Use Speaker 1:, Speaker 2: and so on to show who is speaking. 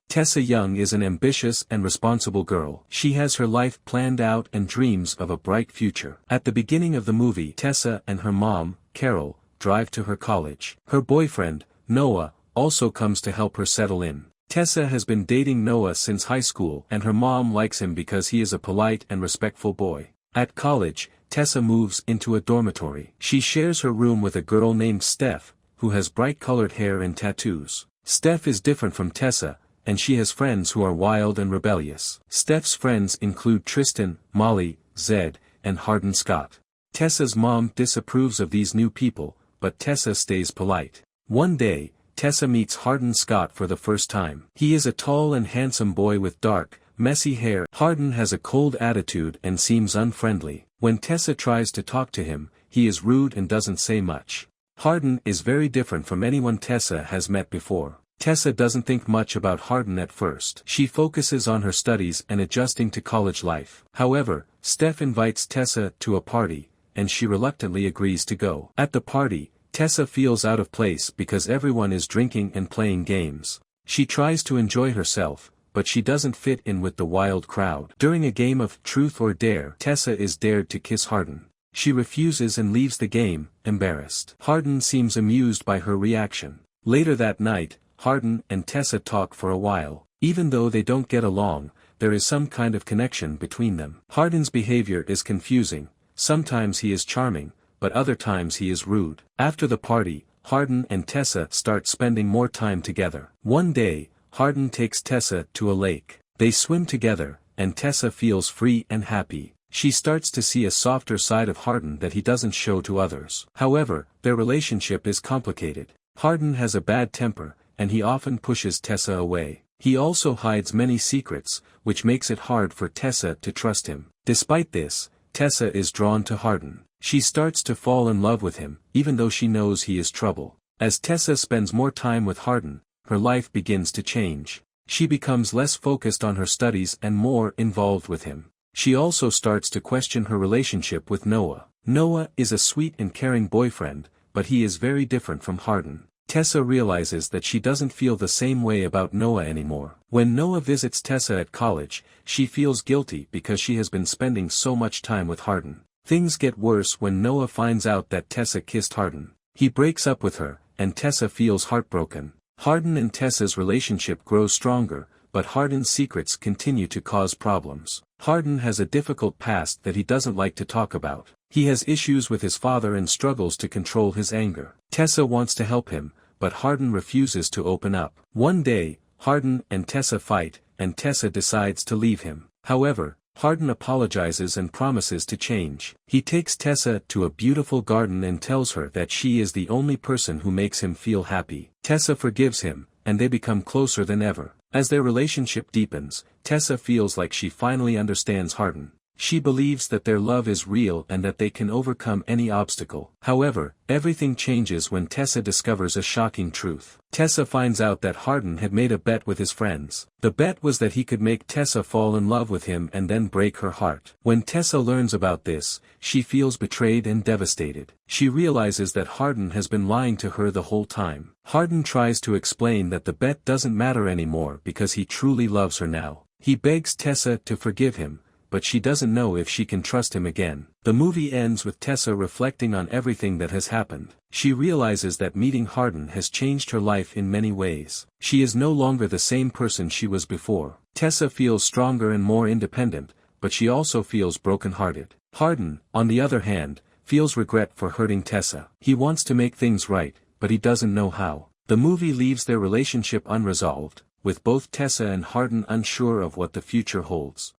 Speaker 1: Tessa Young is an ambitious and responsible girl. She has her life planned out and dreams of a bright future. At the beginning of the movie, Tessa and her mom, Carol, drive to her college. Her boyfriend, Noah, also comes to help her settle in. Tessa has been dating Noah since high school and her mom likes him because he is a polite and respectful boy. At college, Tessa moves into a dormitory. She shares her room with a girl named Steph, who has bright-colored hair and tattoos. Steph is different from Tessa, and she has friends who are wild and rebellious. Steph's friends include Tristan, Molly, Zed, and Hardin Scott. Tessa's mom disapproves of these new people, but Tessa stays polite. One day, Tessa meets Hardin Scott for the first time. He is a tall and handsome boy with dark, messy hair. Hardin has a cold attitude and seems unfriendly. When Tessa tries to talk to him, he is rude and doesn't say much. Hardin is very different from anyone Tessa has met before. Tessa doesn't think much about Hardin at first. She focuses on her studies and adjusting to college life. However, Steph invites Tessa to a party, and she reluctantly agrees to go. At the party, Tessa feels out of place because everyone is drinking and playing games. She tries to enjoy herself, but she doesn't fit in with the wild crowd. During a game of Truth or Dare, Tessa is dared to kiss Hardin. She refuses and leaves the game, embarrassed. Hardin seems amused by her reaction. Later that night, Hardin and Tessa talk for a while. Even though they don't get along, there is some kind of connection between them. Hardin's behavior is confusing. Sometimes he is charming, but other times he is rude. After the party, Hardin and Tessa start spending more time together. One day, Hardin takes Tessa to a lake. They swim together, and Tessa feels free and happy. She starts to see a softer side of Hardin that he doesn't show to others. However, their relationship is complicated. Hardin has a bad temper, and he often pushes Tessa away. He also hides many secrets, which makes it hard for Tessa to trust him. Despite this, Tessa is drawn to Hardin. She starts to fall in love with him, even though she knows he is trouble. As Tessa spends more time with Hardin, her life begins to change. She becomes less focused on her studies and more involved with him. She also starts to question her relationship with Noah. Noah is a sweet and caring boyfriend, but he is very different from Hardin. Tessa realizes that she doesn't feel the same way about Noah anymore. When Noah visits Tessa at college, she feels guilty because she has been spending so much time with Hardin. Things get worse when Noah finds out that Tessa kissed Hardin. He breaks up with her, and Tessa feels heartbroken. Hardin and Tessa's relationship grows stronger, but Hardin's secrets continue to cause problems. Hardin has a difficult past that he doesn't like to talk about. He has issues with his father and struggles to control his anger. Tessa wants to help him, but Hardin refuses to open up. One day, Hardin and Tessa fight, and Tessa decides to leave him. However, Hardin apologizes and promises to change. He takes Tessa to a beautiful garden and tells her that she is the only person who makes him feel happy. Tessa forgives him, and they become closer than ever. As their relationship deepens, Tessa feels like she finally understands Hardin. She believes that their love is real and that they can overcome any obstacle. However, everything changes when Tessa discovers a shocking truth. Tessa finds out that Hardin had made a bet with his friends. The bet was that he could make Tessa fall in love with him and then break her heart. When Tessa learns about this, she feels betrayed and devastated. She realizes that Hardin has been lying to her the whole time. Hardin tries to explain that the bet doesn't matter anymore because he truly loves her now. He begs Tessa to forgive him, but she doesn't know if she can trust him again. The movie ends with Tessa reflecting on everything that has happened. She realizes that meeting Hardin has changed her life in many ways. She is no longer the same person she was before. Tessa feels stronger and more independent, but she also feels brokenhearted. Hardin, on the other hand, feels regret for hurting Tessa. He wants to make things right, but he doesn't know how. The movie leaves their relationship unresolved, with both Tessa and Hardin unsure of what the future holds.